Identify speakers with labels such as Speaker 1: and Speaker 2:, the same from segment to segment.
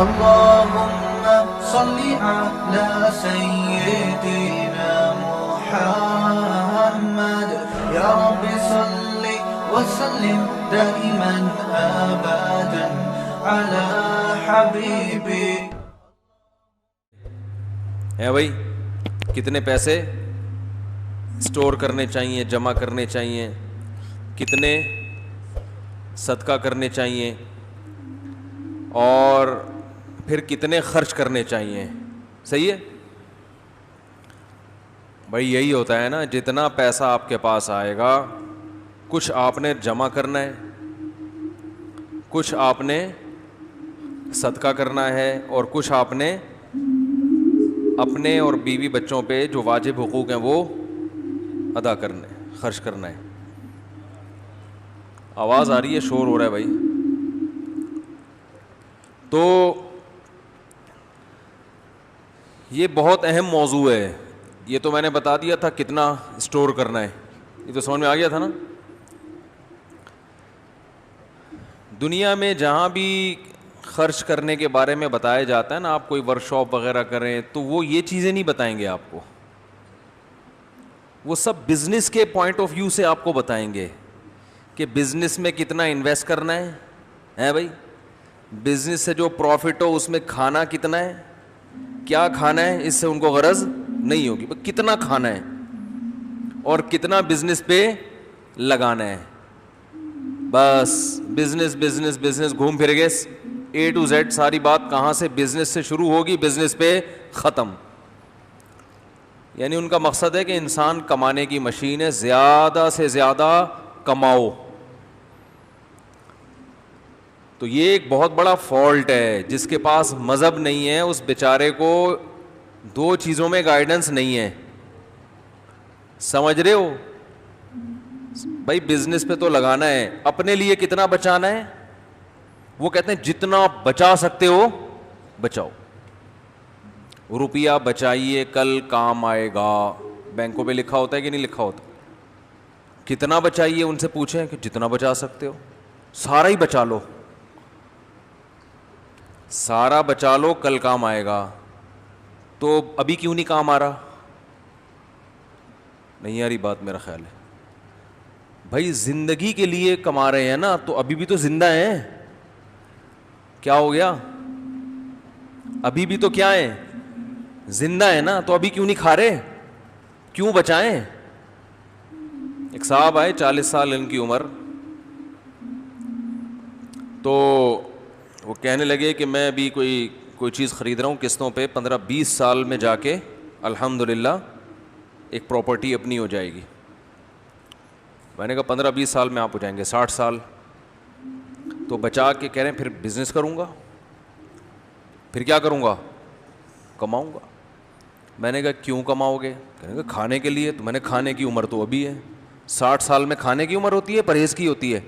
Speaker 1: اللهم صل على سيدنا محمد يا رب صل وسلم دائما ابدا على حبيبي.
Speaker 2: ہے بھائی کتنے پیسے اسٹور کرنے چاہیے, جمع کرنے چاہیے, کتنے صدقہ کرنے چاہیے, اور پھر کتنے خرچ کرنے چاہیے. صحیح ہے بھائی, یہی ہوتا ہے نا, جتنا پیسہ آپ کے پاس آئے گا کچھ آپ نے جمع کرنا ہے, کچھ آپ نے صدقہ کرنا ہے, اور کچھ آپ نے اپنے اور بیوی بچوں پہ جو واجب حقوق ہیں وہ ادا کرنے, خرچ کرنا ہے. آواز آ رہی ہے, شور ہو رہا ہے بھائی. تو یہ بہت اہم موضوع ہے. یہ تو میں نے بتا دیا تھا کتنا اسٹور کرنا ہے, یہ تو سمجھ میں آ گیا تھا نا. دنیا میں جہاں بھی خرچ کرنے کے بارے میں بتایا جاتا ہے نا, آپ کوئی ورک شاپ وغیرہ کریں تو وہ یہ چیزیں نہیں بتائیں گے آپ کو, وہ سب بزنس کے پوائنٹ آف ویو سے آپ کو بتائیں گے کہ بزنس میں کتنا انویسٹ کرنا ہے بھائی, بزنس سے جو پروفٹ ہو اس میں کھانا کتنا ہے, کیا کھانا ہے, اس سے ان کو غرض نہیں ہوگی, کتنا کھانا ہے اور کتنا بزنس پہ لگانا ہے. بس بزنس بزنس بزنس گھوم پھر گئے اے ٹو زیڈ, ساری بات کہاں سے بزنس سے شروع ہوگی بزنس پہ ختم. یعنی ان کا مقصد ہے کہ انسان کمانے کی مشین ہے, زیادہ سے زیادہ کماؤ. تو یہ ایک بہت بڑا فالٹ ہے. جس کے پاس مذہب نہیں ہے اس بیچارے کو دو چیزوں میں گائیڈنس نہیں ہے. سمجھ رہے ہو بھائی, بزنس پہ تو لگانا ہے, اپنے لیے کتنا بچانا ہے, وہ کہتے ہیں جتنا بچا سکتے ہو بچاؤ. روپیہ بچائیے کل کام آئے گا, بینکوں پہ لکھا ہوتا ہے کہ نہیں لکھا ہوتا. کتنا بچائیے, ان سے پوچھیں کہ جتنا بچا سکتے ہو, سارا ہی بچا لو, سارا بچا لو, کل کام آئے گا. تو ابھی کیوں نہیں کام آ رہا, نہیں آ رہی بات میرا خیال ہے. بھائی زندگی کے لیے کما رہے ہیں نا, تو ابھی بھی تو زندہ ہیں. کیا ہو گیا, ابھی بھی تو کیا ہے, زندہ ہے نا, تو ابھی کیوں نہیں کھا رہے, کیوں بچائیں. ایک صاحب آئے 40 سال ان کی عمر, تو وہ کہنے لگے کہ میں ابھی کوئی چیز خرید رہا ہوں قسطوں پہ, 15-20 سال میں جا کے الحمدللہ ایک پراپرٹی اپنی ہو جائے گی. میں نے کہا 15-20 سال میں آپ ہو جائیں گے 60 سال. تو بچا کے کہہ رہے ہیں پھر بزنس کروں گا, پھر کیا کروں گا, کماؤں گا. میں نے کہا کیوں کماؤ گے, کہنے کہ کھانے کے لیے. تو میں نے کھانے کی عمر تو ابھی ہے, 60 سال میں کھانے کی عمر ہوتی ہے, پرہیز کی ہوتی ہے.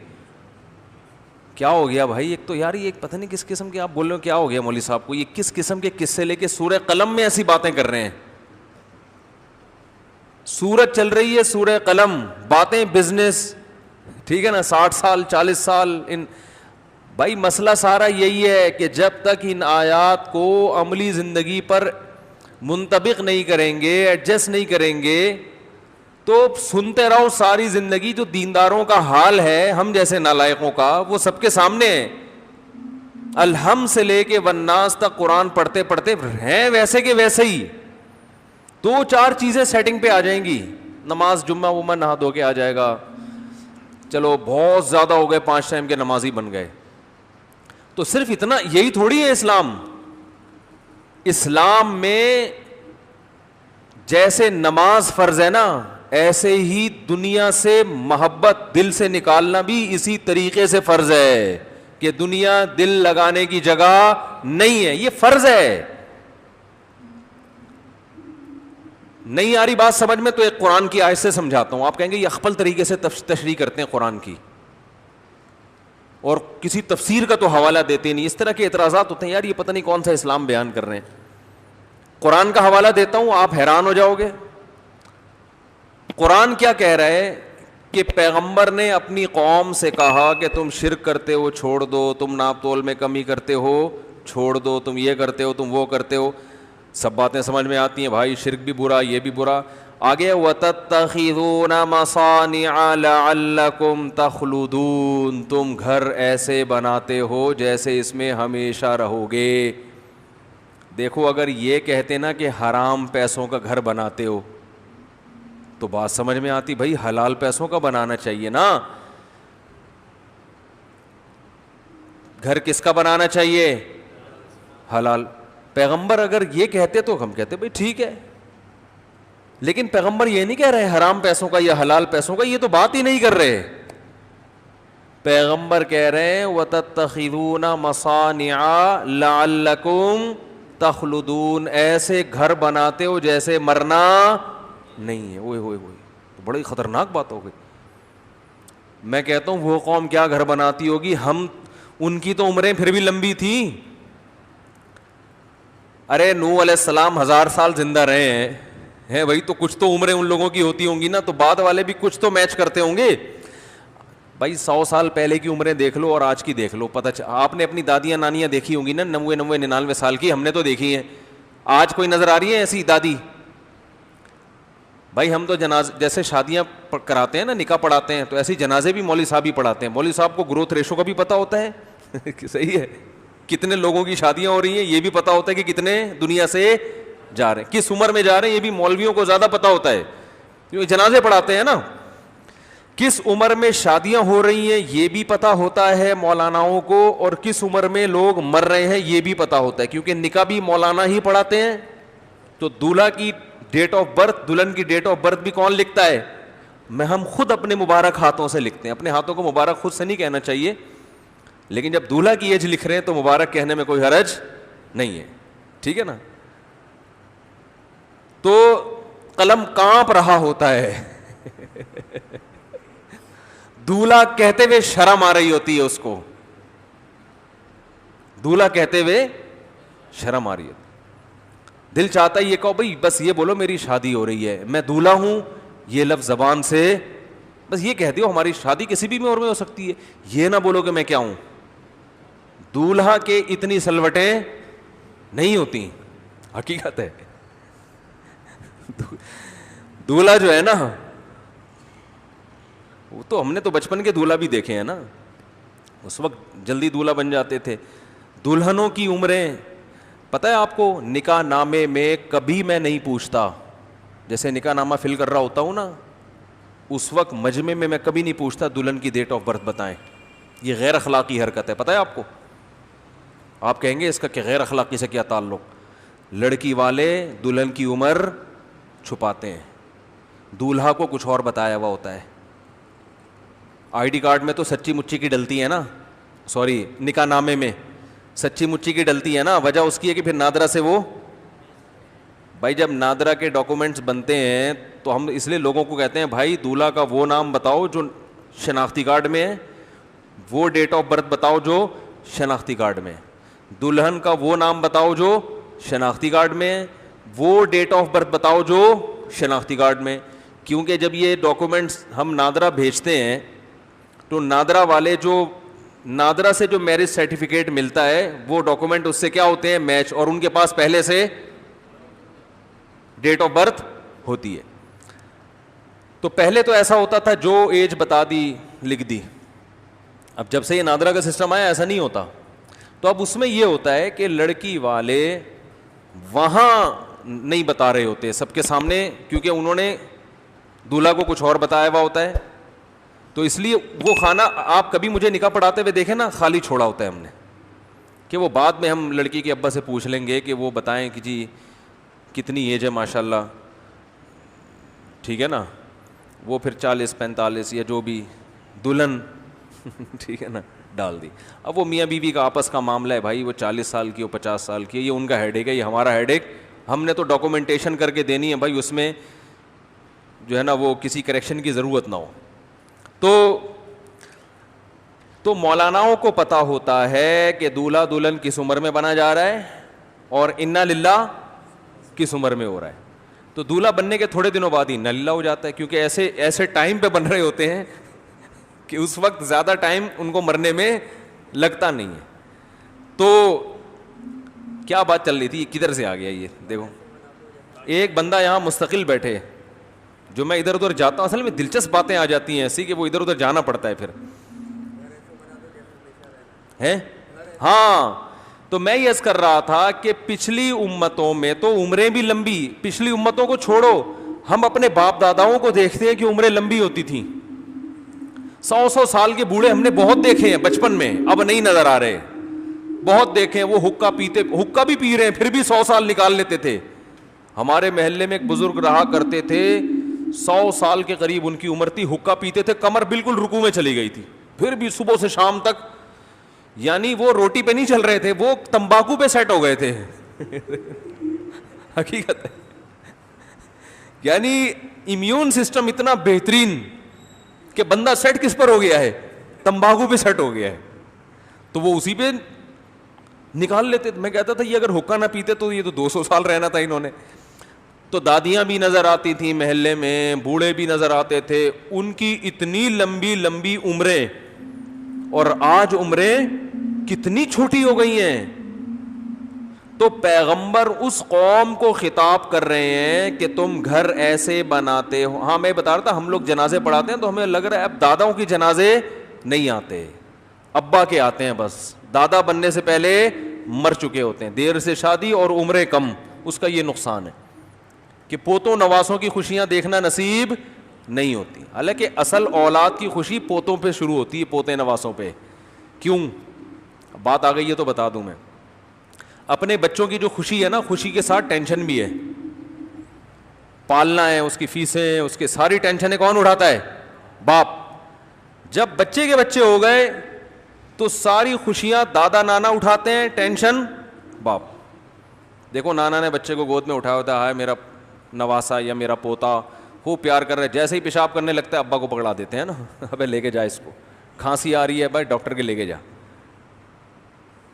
Speaker 2: کیا ہو گیا بھائی, ایک تو یار یہ پتہ نہیں کس قسم کے آپ بول رہے ہو, کیا ہو گیا مولوی صاحب کو, یہ کس قسم کے قصے لے کے سورہ قلم میں ایسی باتیں کر رہے ہیں. سورت چل رہی ہے سورہ قلم, باتیں بزنس, ٹھیک ہے نا, 60 سال 40 سال. بھائی مسئلہ سارا یہی ہے کہ جب تک ان آیات کو عملی زندگی پر منطبق نہیں کریں گے, ایڈجسٹ نہیں کریں گے, تو سنتے رہو ساری زندگی. جو دینداروں کا حال ہے ہم جیسے نالائقوں کا, وہ سب کے سامنے ہے. الحم سے لے کے والناس تک قرآن پڑھتے پڑھتے ہیں ویسے کے ویسے ہی. 2-4 چیزیں سیٹنگ پہ آ جائیں گی, نماز جمعہ ومعہ نہا دھو کے آ جائے گا, چلو بہت زیادہ ہو گئے 5 ٹائم کے نمازی بن گئے. تو صرف اتنا یہی تھوڑی ہے اسلام. اسلام میں جیسے نماز فرض ہے نا, ایسے ہی دنیا سے محبت دل سے نکالنا بھی اسی طریقے سے فرض ہے کہ دنیا دل لگانے کی جگہ نہیں ہے, یہ فرض ہے. نہیں آ رہی بات سمجھ میں, تو ایک قرآن کی آیت سے سمجھاتا ہوں. آپ کہیں گے یہ اخپل طریقے سے تشریح کرتے ہیں قرآن کی, اور کسی تفسیر کا تو حوالہ دیتے نہیں. اس طرح کے اعتراضات ہوتے ہیں, یار یہ پتہ نہیں کون سا اسلام بیان کر رہے ہیں. قرآن کا حوالہ دیتا ہوں, آپ حیران ہو جاؤ گے. قرآن کیا کہہ رہا ہے کہ پیغمبر نے اپنی قوم سے کہا کہ تم شرک کرتے ہو چھوڑ دو, تم ناپ تول میں کمی کرتے ہو چھوڑ دو, تم یہ کرتے ہو, تم وہ کرتے ہو, سب باتیں سمجھ میں آتی ہیں بھائی, شرک بھی برا, یہ بھی برا. آگے وَتَتَّخِذُونَ مَصَانِعَ لَعَلَّكُمْ تَخْلُدُونَ, تم گھر ایسے بناتے ہو جیسے اس میں ہمیشہ رہو گے. دیکھو اگر یہ کہتے نا کہ حرام پیسوں کا گھر بناتے ہو تو بات سمجھ میں آتی, بھائی حلال پیسوں کا بنانا چاہیے نا. گھر کس کا بنانا چاہیے؟ حلال. پیغمبر اگر یہ کہتے تو ہم کہتے بھائی ٹھیک ہے, لیکن پیغمبر یہ نہیں کہہ رہے حرام پیسوں کا یا حلال پیسوں کا, یہ تو بات ہی نہیں کر رہے. پیغمبر کہہ رہے ہیں وَتَتَّخِذُونَ مَصَانِعَ لَعَلَّكُمْ تَخْلُدُونَ, ایسے گھر بناتے ہو جیسے مرنا نہیں ہے. اوئے ہوئے ہوئے, تو بڑی خطرناک بات ہو گئی. میں کہتا ہوں وہ قوم کیا گھر بناتی ہوگی, ہم ان کی تو عمریں پھر بھی لمبی تھیں. ارے نوح علیہ السلام 1000 سال زندہ رہے ہیں بھائی, تو کچھ تو عمریں ان لوگوں کی ہوتی ہوں گی نا, تو بعد والے بھی کچھ تو میچ کرتے ہوں گے. بھائی 100 سال پہلے کی عمریں دیکھ لو اور آج کی دیکھ لو, پتہ آپ نے اپنی دادیاں نانیاں دیکھی ہوں گی نا, 90 99 سال کی, ہم نے تو دیکھی ہیں. آج کوئی نظر آ رہی ہے ایسی دادی؟ بھائی ہم تو جیسے شادیاں کراتے ہیں نا, نکاح پڑھاتے ہیں, تو ایسے جنازے بھی مولوی صاحب ہی پڑھاتے ہیں. مولوی صاحب کو گروتھ ریشو کا بھی پتہ ہوتا ہے صحیح ہے, کتنے لوگوں کی شادیاں ہو رہی ہیں یہ بھی پتہ ہوتا ہے کہ کتنے دنیا سے جا رہے ہیں, کس عمر میں جا رہے ہیں, یہ بھی مولویوں کو زیادہ پتہ ہوتا ہے کیونکہ جنازے پڑھاتے ہیں نا. کس عمر میں شادیاں ہو رہی ہیں یہ بھی پتہ ہوتا ہے مولاناؤں کو, اور کس عمر میں لوگ مر رہے ہیں یہ بھی پتہ ہوتا ہے, کیونکہ نکاح بھی مولانا ہی پڑھاتے ہیں. تو دولہا کی ڈیٹ آف برتھ, دلہن کی ڈیٹ آف برتھ بھی کون لکھتا ہے؟ ہم خود اپنے مبارک ہاتھوں سے لکھتے ہیں. اپنے ہاتھوں کو مبارک خود سے نہیں کہنا چاہیے, لیکن جب دولہا کی ایج لکھ رہے ہیں تو مبارک کہنے میں کوئی حرج نہیں ہے, ٹھیک ہے نا. تو قلم کانپ رہا ہوتا ہے دولہا کہتے ہوئے شرم آ رہی ہوتی ہے اس کو, دولہا کہتے ہوئے شرم آ رہی ہے. دل چاہتا ہے یہ کہو بھائی بس یہ بولو میری شادی ہو رہی ہے, میں دولہا ہوں, یہ لفظ زبان سے بس یہ کہہ دیو, ہماری شادی کسی بھی عمر میں ہو سکتی ہے. یہ نہ بولو کہ میں کیا ہوں. دولہا کے اتنی سلوٹیں نہیں ہوتی, حقیقت ہے. دولہا جو ہے نا, وہ تو ہم نے تو بچپن کے دولہا بھی دیکھے ہیں نا, اس وقت جلدی دولہا بن جاتے تھے. دلہنوں کی عمریں پتہ ہے آپ کو, نکاح نامے میں کبھی میں نہیں پوچھتا, جیسے نکاح نامہ فل کر رہا ہوتا ہوں نا, اس وقت مجمع میں کبھی نہیں پوچھتا دلہن کی ڈیٹ آف برتھ بتائیں. یہ غیر اخلاقی حرکت ہے, پتہ ہے آپ کو. آپ کہیں گے اس کا کہ غیر اخلاقی سے کیا تعلق؟ لڑکی والے دلہن کی عمر چھپاتے ہیں, دولہا کو کچھ اور بتایا ہوا ہوتا ہے. آئی ڈی کارڈ میں تو سچی مچی کی ڈلتی ہے نا, سوری نکاح نامے میں سچی مچی کی ڈلتی ہے نا, وجہ اس کی ہے کہ پھر نادرا سے وہ, بھائی جب نادرا کے ڈاکومنٹس بنتے ہیں تو ہم اس لیے لوگوں کو کہتے ہیں بھائی دولہا کا وہ نام بتاؤ جو شناختی کارڈ میں ہے, وہ ڈیٹ آف برتھ بتاؤ جو شناختی کارڈ میں ہے, دلہن کا وہ نام بتاؤ جو شناختی کارڈ میں ہے, وہ ڈیٹ آف برتھ بتاؤ جو شناختی کارڈ میں. کیونکہ جب یہ ڈاکومنٹس ہم نادرا بھیجتے ہیں تو نادرا والے جو نادرا سے جو میرج سرٹیفکیٹ ملتا ہے وہ ڈاکومنٹ اس سے کیا ہوتے ہیں, میچ, اور ان کے پاس پہلے سے ڈیٹ آف برتھ ہوتی ہے. تو پہلے تو ایسا ہوتا تھا جو ایج بتا دی لکھ دی, اب جب سے یہ نادرا کا سسٹم آیا ایسا نہیں ہوتا. تو اب اس میں یہ ہوتا ہے کہ لڑکی والے وہاں نہیں بتا رہے ہوتے سب کے سامنے, کیونکہ انہوں نے دولہا کو کچھ اور بتایا ہوا ہوتا ہے. تو اس لیے وہ کھانا آپ کبھی مجھے نکاح پڑھاتے ہوئے دیکھیں نا, خالی چھوڑا ہوتا ہے ہم نے, کہ وہ بعد میں ہم لڑکی کے ابا سے پوچھ لیں گے کہ وہ بتائیں کہ جی کتنی ایج ہے ماشاء اللہ, ٹھیک ہے نا, وہ پھر 40 45 یا جو بھی دلہن ٹھیک ہے نا ڈال دی. اب وہ میاں بیوی کا آپس کا معاملہ ہے بھائی, وہ 40 سال کی ہو 50 سال کی ہے, یہ ان کا ہیڈ ایک ہے, یہ ہمارا ہیڈ ایک. ہم نے تو ڈاکومنٹیشن کر کے دینی ہے بھائی, اس میں جو ہے نا وہ کسی کریکشن کی ضرورت نہ ہو. تو مولاناؤں کو پتہ ہوتا ہے کہ دولہا دلہن کس عمر میں بنا جا رہا ہے اور انا للہ کس عمر میں ہو رہا ہے. تو دولہا بننے کے تھوڑے دنوں بعد ہی انا للہ ہو جاتا ہے, کیونکہ ایسے ٹائم پہ بن رہے ہوتے ہیں کہ اس وقت زیادہ ٹائم ان کو مرنے میں لگتا نہیں ہے. تو کیا بات چل رہی تھی, کدھر سے آ گیا یہ دیکھو. ایک بندہ یہاں مستقل بیٹھے, جو میں ادھر ادھر جاتا ہوں, اصل میں دلچسپ باتیں آ جاتی ہیں ایسی کہ وہ ادھر ادھر جانا پڑتا ہے پھر ہے. ہاں, تو میں یہ عرض کر رہا تھا کہ پچھلی امتوں میں تو عمریں بھی لمبی, پچھلی امتوں کو چھوڑو, ہم اپنے باپ داداؤں کو دیکھتے ہیں کہ عمریں لمبی ہوتی تھیں. 100 سال کے بوڑھے ہم نے بہت دیکھے ہیں بچپن میں, اب نہیں نظر آ رہے. بہت دیکھے ہیں, وہ حقہ پیتے, حقہ بھی پی رہے ہیں پھر بھی 100 سال نکال لیتے تھے. ہمارے محلے میں ایک بزرگ رہا کرتے تھے, 100 سال کے قریب ان کی عمر تھی, حقہ پیتے تھے, کمر بالکل رکوع میں چلی گئی تھی, پھر بھی صبح سے شام تک, یعنی وہ روٹی پہ نہیں چل رہے تھے, وہ تمباکو پہ سیٹ ہو گئے تھے. حقیقت ہے, یعنی امیون سسٹم اتنا بہترین کہ بندہ سیٹ کس پر ہو گیا ہے, تمباکو پہ سیٹ ہو گیا ہے, تو وہ اسی پہ نکال لیتے. میں کہتا تھا یہ اگر حقہ نہ پیتے تو یہ تو 200 سال رہنا تھا انہوں نے. تو دادیاں بھی نظر آتی تھیں محلے میں, بوڑھے بھی نظر آتے تھے, ان کی اتنی لمبی لمبی عمریں, اور آج عمریں کتنی چھوٹی ہو گئی ہیں. تو پیغمبر اس قوم کو خطاب کر رہے ہیں کہ تم گھر ایسے بناتے ہو. ہاں میں بتا رہا تھا, ہم لوگ جنازے پڑھاتے ہیں تو ہمیں لگ رہا ہے اب داداؤں کی جنازے نہیں آتے, ابا کے آتے ہیں بس. دادا بننے سے پہلے مر چکے ہوتے ہیں, دیر سے شادی اور عمریں کم. اس کا یہ نقصان ہے کہ پوتوں نواسوں کی خوشیاں دیکھنا نصیب نہیں ہوتی. حالانکہ اصل اولاد کی خوشی پوتوں پہ شروع ہوتی ہے, پوتے نواسوں پہ. کیوں؟ بات آ گئی ہے تو بتا دوں میں. اپنے بچوں کی جو خوشی ہے نا, خوشی کے ساتھ ٹینشن بھی ہے. پالنا ہے, اس کی فیسیں, اس کے ساری ٹینشنیں کون اٹھاتا ہے؟ باپ. جب بچے کے بچے ہو گئے تو ساری خوشیاں دادا نانا اٹھاتے ہیں, ٹینشن باپ. دیکھو نانا نے بچے کو گود میں اٹھایا ہوتا ہے, ہائے میرا نواسا یا میرا پوتا, خوب پیار کر رہے, جیسے ہی پیشاب کرنے لگتا ہے ابا کو پکڑا دیتے ہیں نا, ابے لے کے جا اس کو, کھانسی آ رہی ہے بھائی ڈاکٹر کے لے کے جا.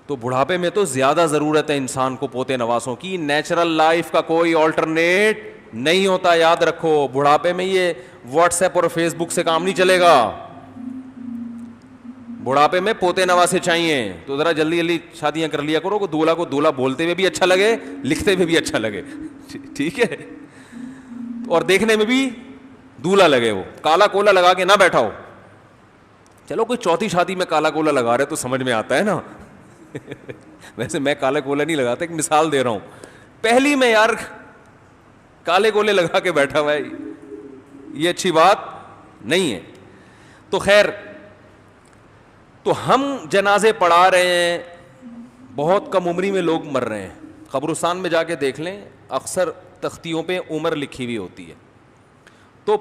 Speaker 2: تو بڑھاپے میں تو زیادہ ضرورت ہے انسان کو پوتے نواسوں کی. نیچرل لائف کا کوئی آلٹرنیٹ نہیں ہوتا, یاد رکھو. بڑھاپے میں یہ واٹس ایپ اور فیس بک سے کام نہیں چلے گا. بڑھاپے میں پوتے نواسے چاہیے. تو ذرا جلدی جلدی شادیاں کر لیا کرو, کو دولہا بولتے ہوئے بھی اچھا لگے, لکھتے ہوئے بھی اچھا لگے, ٹھیک ہے, اور دیکھنے میں بھی دولہا لگے. وہ کالا کولا لگا کے نہ بیٹھا ہو. چلو کوئی چوتھی شادی میں کالا کولا لگا رہے تو سمجھ میں آتا ہے نا. ویسے میں کالا کولا نہیں لگاتا, ایک مثال دے رہا ہوں. پہلی میں یار کالے کولے لگا کے بیٹھا ہوا ہے, یہ اچھی بات نہیں ہے. تو خیر, تو ہم جنازے پڑھا رہے ہیں, بہت کم عمری میں لوگ مر رہے ہیں. قبرستان میں جا کے دیکھ لیں, اکثر تختیوں پہ عمر لکھی ہوئی ہوتی ہے. تو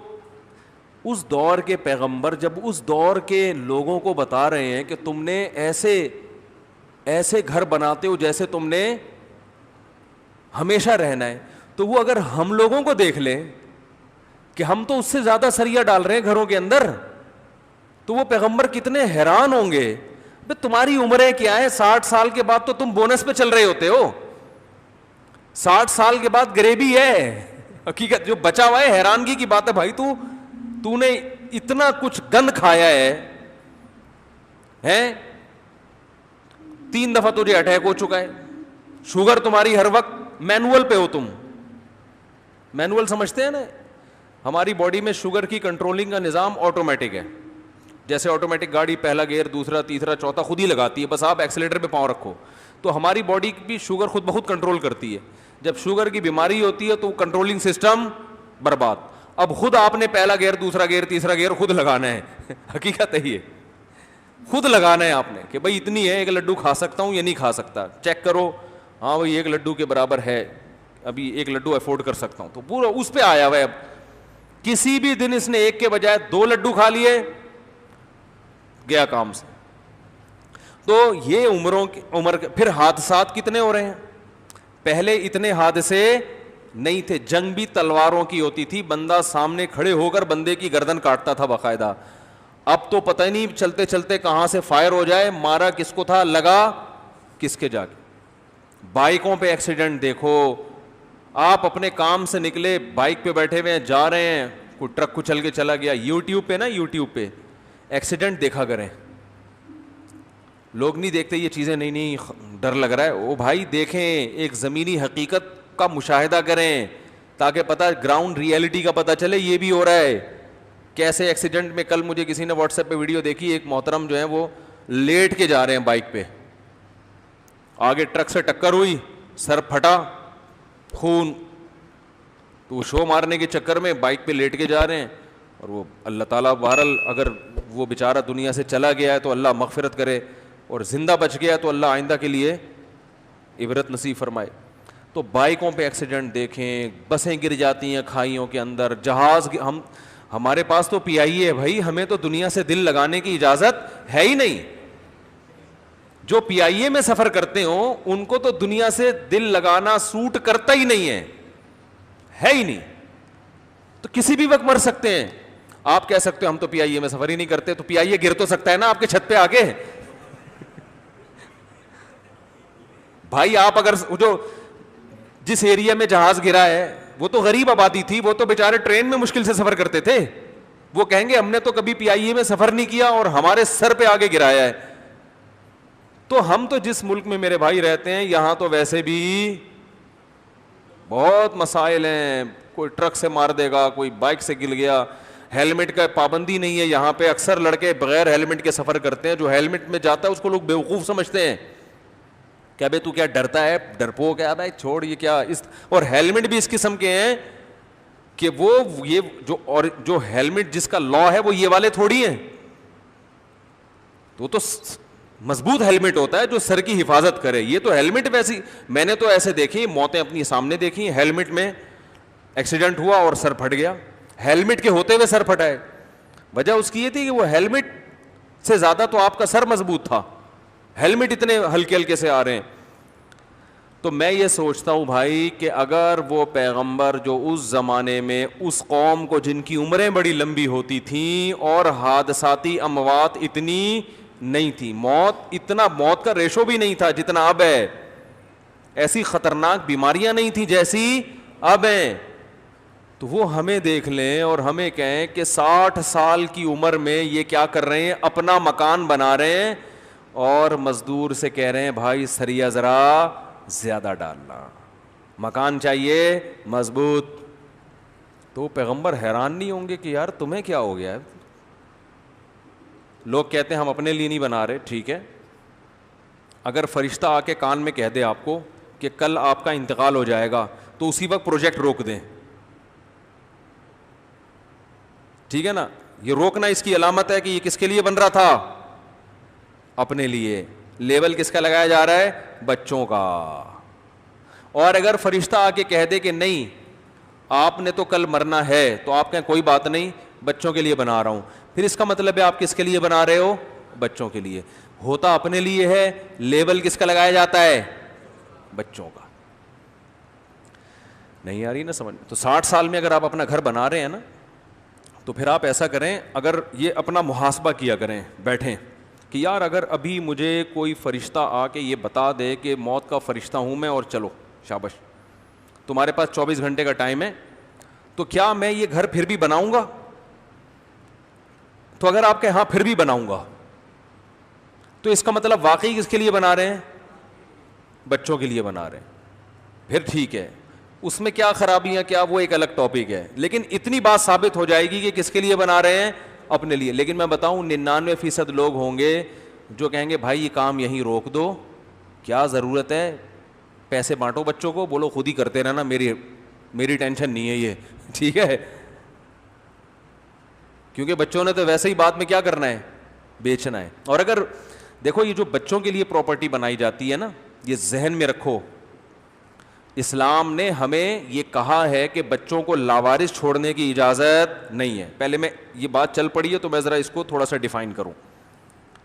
Speaker 2: اس دور کے پیغمبر جب اس دور کے لوگوں کو بتا رہے ہیں کہ تم نے ایسے گھر بناتے ہو جیسے تم نے ہمیشہ رہنا ہے, تو وہ اگر ہم لوگوں کو دیکھ لیں کہ ہم تو اس سے زیادہ سریا ڈال رہے ہیں گھروں کے اندر, تو وہ پیغمبر کتنے حیران ہوں گے. تمہاری عمریں کیا ہے, 60 سال کے بعد تو تم بونس پہ چل رہے ہوتے ہو, 60 سال کے بعد غریبی ہے. حقیقت جو بچا ہوا ہے, حیرانگی کی بات ہے بھائی, تو نے اتنا کچھ گند کھایا ہے, 3 دفعہ تجھے اٹیک ہو چکا ہے, شوگر تمہاری ہر وقت مینول پہ ہو. تم مینول سمجھتے ہیں نا, ہماری باڈی میں شوگر کی کنٹرولنگ کا نظام آٹومیٹک ہے. جیسے آٹومیٹک گاڑی پہلا گیئر, دوسرا, تیسرا, چوتھا خود ہی لگاتی ہے, بس آپ ایکسیلیٹر پہ پاؤں رکھو. تو ہماری باڈی بھی شوگر خود بخود کنٹرول کرتی ہے. جب شوگر کی بیماری ہوتی ہے تو کنٹرولنگ سسٹم برباد. اب خود آپ نے پہلا گیئر, دوسرا گیئر, تیسرا گیئر خود لگانا ہے. حقیقت ہے یہ, خود لگانا ہے آپ نے کہ بھائی اتنی ہے, 1 لڈو کھا سکتا ہوں یا نہیں کھا سکتا, چیک کرو. ہاں بھائی 1 لڈو کے برابر ہے, ابھی 1 لڈو افورڈ کر سکتا ہوں. تو پورا اس پہ آیا ہوا ہے. اب کسی بھی دن اس نے 1 کے بجائے 2 لڈو کھا لیے, گیا کام سے. تو یہ عمر پھر حادثات کتنے ہو رہے ہیں. پہلے اتنے حادثے نہیں تھے, جنگ بھی تلواروں کی ہوتی تھی, بندہ سامنے کھڑے ہو کر بندے کی گردن کاٹتا تھا باقاعدہ. اب تو پتہ ہی نہیں چلتے چلتے کہاں سے فائر ہو جائے, مارا کس کو تھا, لگا کس کے جا کے. بائکوں پہ ایکسیڈنٹ دیکھو, آپ اپنے کام سے نکلے, بائک پہ بیٹھے ہوئے ہیں, جا رہے ہیں, کوئی ٹرک کچل کے چلا گیا. یوٹیوب پہ ایکسیڈنٹ دیکھا کریں, لوگ نہیں دیکھتے یہ چیزیں, نہیں ڈر لگ رہا ہے. او بھائی دیکھیں, ایک زمینی حقیقت کا مشاہدہ کریں تاکہ پتہ گراؤنڈ ریئلٹی کا پتہ چلے یہ بھی ہو رہا ہے. کیسے ایکسیڈنٹ میں, کل مجھے کسی نے واٹس ایپ پہ ویڈیو دیکھی, ایک محترم جو ہیں وہ لیٹ کے جا رہے ہیں بائک پہ, آگے ٹرک سے ٹکر ہوئی, سر پھٹا, خون, تو وہ شو مارنے کے چکر میں بائک پہ لیٹ کے جا رہے ہیں. اور وہ اللہ تعالیٰ بہرحال اگر وہ بیچارہ دنیا سے چلا گیا ہے تو اللہ مغفرت کرے, اور زندہ بچ گیا تو اللہ آئندہ کے لیے عبرت نصیب فرمائے. تو بائکوں پہ ایکسیڈنٹ دیکھیں, بسیں گر جاتی ہیں کھائیوں کے اندر, جہاز, ہمارے پاس تو پی آئی ہے بھائی, ہمیں تو دنیا سے دل لگانے کی اجازت ہے ہی نہیں. جو پی آئی اے میں سفر کرتے ہوں ان کو تو دنیا سے دل لگانا سوٹ کرتا ہی نہیں ہے ہی نہیں, تو کسی بھی وقت مر سکتے ہیں. آپ کہہ سکتے ہو ہم تو پی آئی اے میں سفر ہی نہیں کرتے, تو پی آئی اے گر تو سکتا ہے نا آپ کے چھت پہ آگے. بھائی آپ اگر جو جس ایریا میں جہاز گرا ہے وہ تو غریب آبادی تھی, وہ تو بیچارے ٹرین میں مشکل سے سفر کرتے تھے, وہ کہیں گے ہم نے تو کبھی پی آئی اے میں سفر نہیں کیا اور ہمارے سر پہ آگے گرایا ہے. تو ہم تو جس ملک میں میرے بھائی رہتے ہیں یہاں تو ویسے بھی بہت مسائل ہیں, کوئی ٹرک سے مار دے گا, کوئی بائک سے گر گیا, ہیلمٹ کا پابندی نہیں ہے یہاں پہ, اکثر لڑکے بغیر ہیلمٹ کے سفر کرتے ہیں, جو ہیلمٹ میں جاتا ہے اس کو لوگ بیوقوف سمجھتے ہیں, کیا بھائی تو کیا ڈرتا ہے, ڈرپوک ہے بھائی چھوڑ یہ کیا اس. اور ہیلمٹ بھی اس قسم کے ہیں کہ وہ یہ جو ہیلمٹ جس کا لا ہے وہ یہ والے تھوڑی ہیں, تو مضبوط ہیلمٹ ہوتا ہے جو سر کی حفاظت کرے. یہ تو ہیلمٹ ویسی, میں نے تو ایسے دیکھی موتیں اپنی سامنے دیکھی, ہیلمٹ میں ایکسیڈنٹ ہوا اور سر پھٹ گیا, ہیلمٹ کے ہوتے ہوئے سر پھٹا ہے. وجہ اس کی یہ تھی کہ وہ ہیلمٹ سے زیادہ تو آپ کا سر مضبوط تھا, ہیلمٹ اتنے ہلکے ہلکے سے آ رہے ہیں. تو میں یہ سوچتا ہوں بھائی کہ اگر وہ پیغمبر جو اس زمانے میں اس قوم کو جن کی عمریں بڑی لمبی ہوتی تھیں اور حادثاتی اموات اتنی نہیں تھی, موت کا ریشو بھی نہیں تھا جتنا اب ہے, ایسی خطرناک بیماریاں نہیں تھیں جیسی اب ہیں, تو وہ ہمیں دیکھ لیں اور ہمیں کہیں کہ 60 سال کی عمر میں یہ کیا کر رہے ہیں, اپنا مکان بنا رہے ہیں اور مزدور سے کہہ رہے ہیں بھائی سریا ذرا زیادہ ڈالنا, مکان چاہیے مضبوط. تو پیغمبر حیران نہیں ہوں گے کہ یار تمہیں کیا ہو گیا ہے. لوگ کہتے ہیں ہم اپنے لیے نہیں بنا رہے, ٹھیک ہے, اگر فرشتہ آ کے کان میں کہہ دے آپ کو کہ کل آپ کا انتقال ہو جائے گا تو اسی وقت پروجیکٹ روک دیں, ٹھیک ہے نا. یہ روکنا اس کی علامت ہے کہ یہ کس کے لیے بن رہا تھا, اپنے لیے. لیبل کس کا لگایا جا رہا ہے, بچوں کا. اور اگر فرشتہ آ کے کہہ دے کہ نہیں آپ نے تو کل مرنا ہے, تو آپ کہیں کوئی بات نہیں بچوں کے لیے بنا رہا ہوں, پھر اس کا مطلب ہے آپ کس کے لیے بنا رہے ہو, بچوں کے لیے. ہوتا اپنے لیے ہے, لیبل کس کا لگایا جاتا ہے, بچوں کا. نہیں آ رہی نا سمجھ. تو 60 سال میں اگر آپ اپنا گھر بنا رہے ہیں نا, تو پھر آپ ایسا کریں, اگر یہ اپنا محاسبہ کیا کریں, بیٹھیں کہ یار اگر ابھی مجھے کوئی فرشتہ آ کے یہ بتا دے کہ موت کا فرشتہ ہوں میں اور چلو شاباش تمہارے پاس 24 گھنٹے کا ٹائم ہے, تو کیا میں یہ گھر پھر بھی بناؤں گا؟ تو اگر آپ کہیں ہاں پھر بھی بناؤں گا, تو اس کا مطلب واقعی کس کے لیے بنا رہے ہیں, بچوں کے لیے بنا رہے ہیں. پھر ٹھیک ہے, اس میں کیا خرابیاں کیا وہ ایک الگ ٹاپک ہے, لیکن اتنی بات ثابت ہو جائے گی کہ کس کے لیے بنا رہے ہیں, اپنے لیے. لیکن میں بتاؤں 99% لوگ ہوں گے جو کہیں گے بھائی یہ کام یہیں روک دو, کیا ضرورت ہے, پیسے بانٹو بچوں کو, بولو خود ہی کرتے رہنا, میری ٹینشن نہیں ہے یہ, ٹھیک ہے. کیونکہ بچوں نے تو ویسے ہی بعد میں کیا کرنا ہے, بیچنا ہے. اور اگر دیکھو یہ جو بچوں کے لیے پراپرٹی بنائی جاتی ہے نا, یہ ذہن میں رکھو, اسلام نے ہمیں یہ کہا ہے کہ بچوں کو لاوارث چھوڑنے کی اجازت نہیں ہے. پہلے میں یہ بات چل پڑی ہے تو میں ذرا اس کو تھوڑا سا ڈیفائن کروں.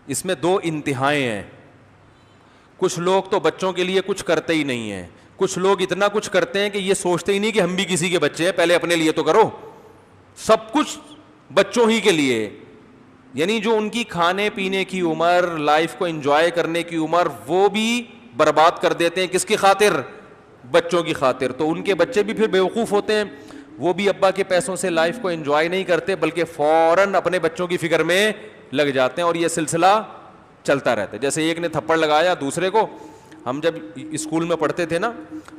Speaker 2: اس میں 2 انتہائیں ہیں. کچھ لوگ تو بچوں کے لیے کچھ کرتے ہی نہیں ہیں, کچھ لوگ اتنا کچھ کرتے ہیں کہ یہ سوچتے ہی نہیں کہ ہم بھی کسی کے بچے ہیں, پہلے اپنے لیے تو کرو, سب کچھ بچوں ہی کے لیے. یعنی جو ان کی کھانے پینے کی عمر, لائف کو انجوائے کرنے کی عمر, وہ بھی برباد کر دیتے ہیں. کس کی خاطر, بچوں کی خاطر. تو ان کے بچے بھی پھر بیوقوف ہوتے ہیں, وہ بھی ابا کے پیسوں سے لائف کو انجوائے نہیں کرتے بلکہ فوراً اپنے بچوں کی فکر میں لگ جاتے ہیں, اور یہ سلسلہ چلتا رہتا ہے. جیسے ایک نے تھپڑ لگایا دوسرے کو. ہم جب اسکول میں پڑھتے تھے نا,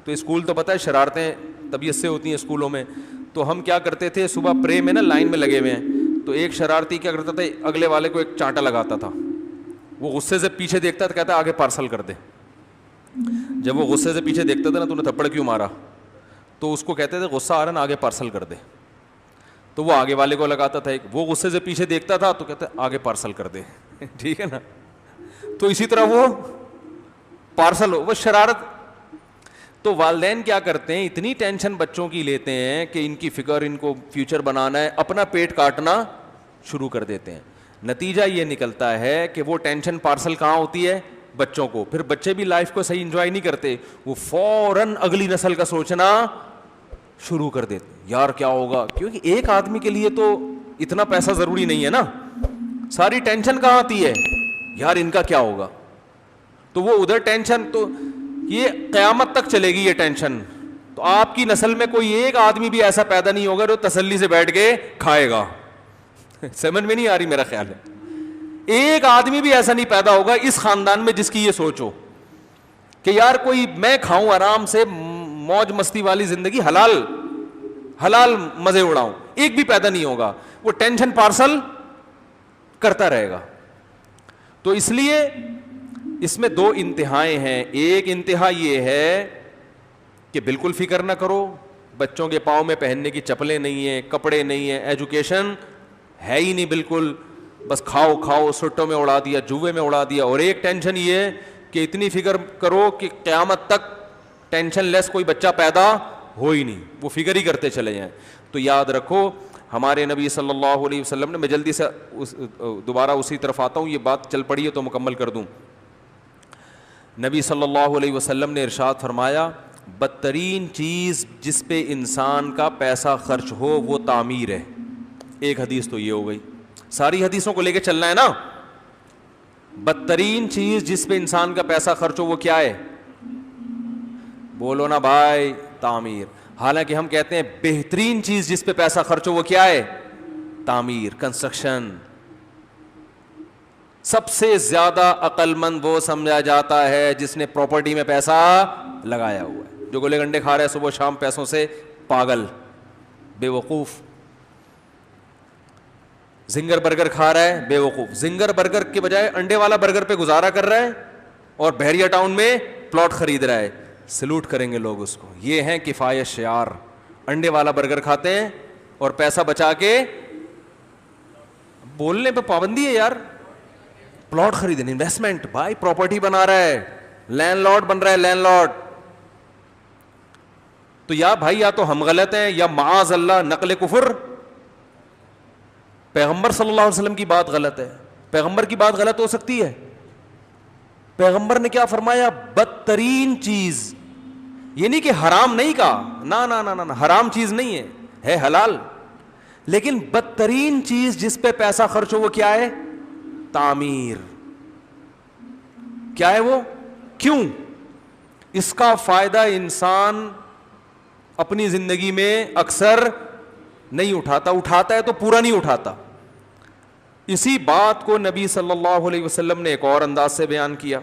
Speaker 2: تو اسکول تو پتہ ہے شرارتیں طبیعت سے ہوتی ہیں اسکولوں میں, تو ہم کیا کرتے تھے, صبح پرے میں نا لائن میں لگے ہوئے ہیں, تو ایک شرارتی کیا کرتا تھا, اگلے والے کو ایک چانٹا لگاتا تھا. وہ غصے سے پیچھے دیکھتا تھا, کہتا آگے پارسل کر دے. جب وہ غصے سے پیچھے دیکھتا تھا نا, تو نے تھپڑ کیوں مارا, تو اس کو کہتے تھے غصہ آ رہا نا, آگے پارسل کر دے. تو وہ آگے والے کو لگاتا تھا. وہ غصے سے پیچھے دیکھتا تھا تو کہتا آگے پارسل کر دے. ٹھیک ہے نا. تو اسی طرح وہ پارسل وہ شرارت. تو والدین کیا کرتے ہیں, اتنی ٹینشن بچوں کی لیتے ہیں کہ ان کی فکر, ان کو فیوچر بنانا ہے, اپنا پیٹ کاٹنا شروع کر دیتے ہیں. نتیجہ یہ نکلتا ہے کہ وہ ٹینشن پارسل کہاں ہوتی ہے, بچوں کو. پھر بچے بھی لائف کو صحیح انجوائے نہیں کرتے, وہ فوراً اگلی نسل کا سوچنا شروع کر دیتے. یار کیا ہوگا, کیونکہ ایک آدمی کے لیے تو اتنا پیسہ ضروری نہیں ہے نا. ساری ٹینشن کہاں آتی ہے, یار ان کا کیا ہوگا. تو وہ ادھر ٹینشن, تو یہ قیامت تک چلے گی یہ ٹینشن. تو آپ کی نسل میں کوئی ایک آدمی بھی ایسا پیدا نہیں ہوگا جو تسلی سے بیٹھ کے کھائے گا. سمجھ میں نہیں آ رہی میرا خیال ہے. ایک آدمی بھی ایسا نہیں پیدا ہوگا اس خاندان میں جس کی یہ سوچ ہو کہ یار کوئی میں کھاؤں آرام سے, موج مستی والی زندگی, حلال حلال مزے اڑاؤں. ایک بھی پیدا نہیں ہوگا. وہ ٹینشن پارسل کرتا رہے گا. تو اس لیے اس میں دو انتہائیں ہیں. ایک انتہا یہ ہے کہ بالکل فکر نہ کرو, بچوں کے پاؤں میں پہننے کی چپلیں نہیں ہیں, کپڑے نہیں ہیں, ایجوکیشن ہے ہی نہیں بالکل, بس کھاؤ کھاؤ, سٹوں میں اڑا دیا, جوئے میں اڑا دیا. اور ایک ٹینشن یہ ہے کہ اتنی فکر کرو کہ قیامت تک ٹینشن لیس کوئی بچہ پیدا ہو ہی نہیں, وہ فکر ہی کرتے چلے جائیں. تو یاد رکھو ہمارے نبی صلی اللہ علیہ وسلم نے, میں جلدی سے دوبارہ اسی طرف آتا ہوں, یہ بات چل پڑی ہے تو مکمل کر دوں. نبی صلی اللہ علیہ وسلم نے ارشاد فرمایا, بدترین چیز جس پہ انسان کا پیسہ خرچ ہو وہ تعمیر ہے. ایک حدیث تو یہ ہو گئی, ساری حدیثوں کو لے کے چلنا ہے نا. بدترین چیز جس پہ انسان کا پیسہ خرچ ہو وہ کیا ہے, بولو نا بھائی, تعمیر. حالانکہ ہم کہتے ہیں بہترین چیز جس پہ پیسہ خرچ ہو وہ کیا ہے, تعمیر, کنسٹرکشن. سب سے زیادہ عقل مند وہ سمجھا جاتا ہے جس نے پراپرٹی میں پیسہ لگایا ہوا ہے. جو گلے گنڈے کھا رہے ہیں صبح شام پیسوں سے, پاگل, بے وقوف. زنگر برگر کھا رہا ہے, بے وقوف. زنگر برگر کے بجائے انڈے والا برگر پہ گزارا کر رہا ہے اور بحریہ ٹاؤن میں پلاٹ خرید رہا ہے. سلوٹ کریں گے لوگ اس کو. یہ ہیں کفایت شعار. انڈے والا برگر کھاتے ہیں اور پیسہ بچا کے, بولنے پہ پابندی ہے یار, پلاٹ خریدنے, انویسٹمنٹ. بھائی پراپرٹی بنا رہا ہے, لینڈ لارڈ بن رہا ہے, لینڈ لارڈ. تو یا بھائی یا تو ہم غلط ہیں یا معاذ اللہ نقل کفر. پیغمبر صلی اللہ علیہ وسلم کی بات غلط ہے. پیغمبر کی بات غلط ہو سکتی ہے؟ پیغمبر نے کیا فرمایا, بدترین چیز. یہ نہیں کہ حرام نہیں کہا, نا نا نا نا, حرام چیز نہیں ہے, ہے حلال. لیکن بدترین چیز جس پہ پیسہ خرچ ہو وہ کیا ہے, تعمیر. کیا ہے وہ, کیوں؟ اس کا فائدہ انسان اپنی زندگی میں اکثر نہیں اٹھاتا, اٹھاتا ہے تو پورا نہیں اٹھاتا. اسی بات کو نبی صلی اللہ علیہ وسلم نے ایک اور انداز سے بیان کیا.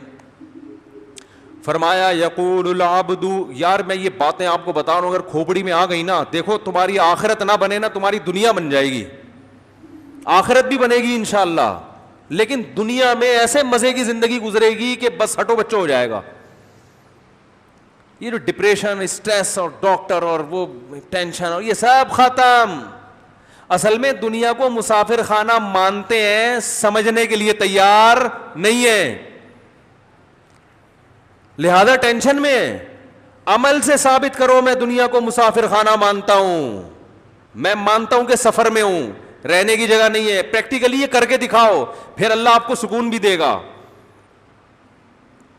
Speaker 2: فرمایا, یقول العبد, یار میں یہ باتیں آپ کو بتا رہا ہوں, اگر کھوپڑی میں آ گئی نا, دیکھو تمہاری آخرت نہ بنے نا, تمہاری دنیا بن جائے گی. آخرت بھی بنے گی انشاءاللہ, لیکن دنیا میں ایسے مزے کی زندگی گزرے گی کہ بس ہٹو بچو ہو جائے گا. یہ جو ڈپریشن, اسٹریس اور ڈاکٹر اور وہ ٹینشن اور یہ سب ختم. اصل میں دنیا کو مسافر خانہ مانتے ہیں, سمجھنے کے لیے تیار نہیں ہے, لہذا ٹینشن میں. عمل سے ثابت کرو میں دنیا کو مسافر خانہ مانتا ہوں, میں مانتا ہوں کہ سفر میں ہوں, رہنے کی جگہ نہیں ہے. پریکٹیکلی یہ کر کے دکھاؤ, پھر اللہ آپ کو سکون بھی دے گا,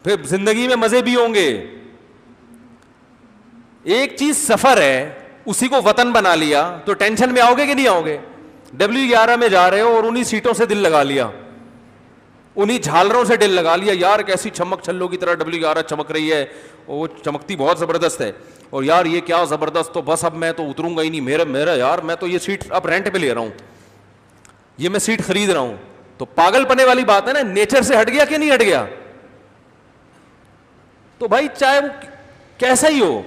Speaker 2: پھر زندگی میں مزے بھی ہوں گے. ایک چیز سفر ہے, اسی کو وطن بنا لیا تو ٹینشن میں آؤ گے کہ نہیں آؤ گے؟ W11 میں جا رہے ہو اور انہی سیٹوں سے دل لگا لیا, انہی جھالروں سے دل لگا لیا, یار کیسی چمک چھلوں کی طرح W11 چمک رہی ہے, وہ چمکتی بہت زبردست ہے, اور یار یہ کیا زبردست, تو بس اب میں تو اتروں گا ہی نہیں, میرا یار میں تو یہ سیٹ اب رینٹ پہ لے رہا ہوں, یہ میں سیٹ خرید رہا ہوں. تو پاگل پنے والی بات ہے نا, نیچر سے ہٹ گیا کہ نہیں ہٹ گیا؟ تو بھائی چاہے وہ کیسا ہی ہو,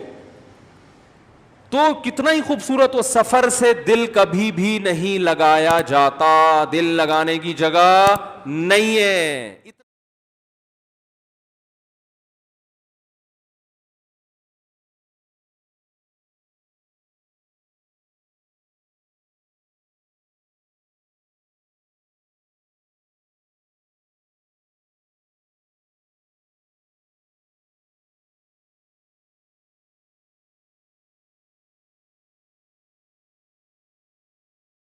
Speaker 2: تو کتنا ہی خوبصورت ہو, سفر سے دل کبھی بھی نہیں لگایا جاتا, دل لگانے کی جگہ نہیں ہے.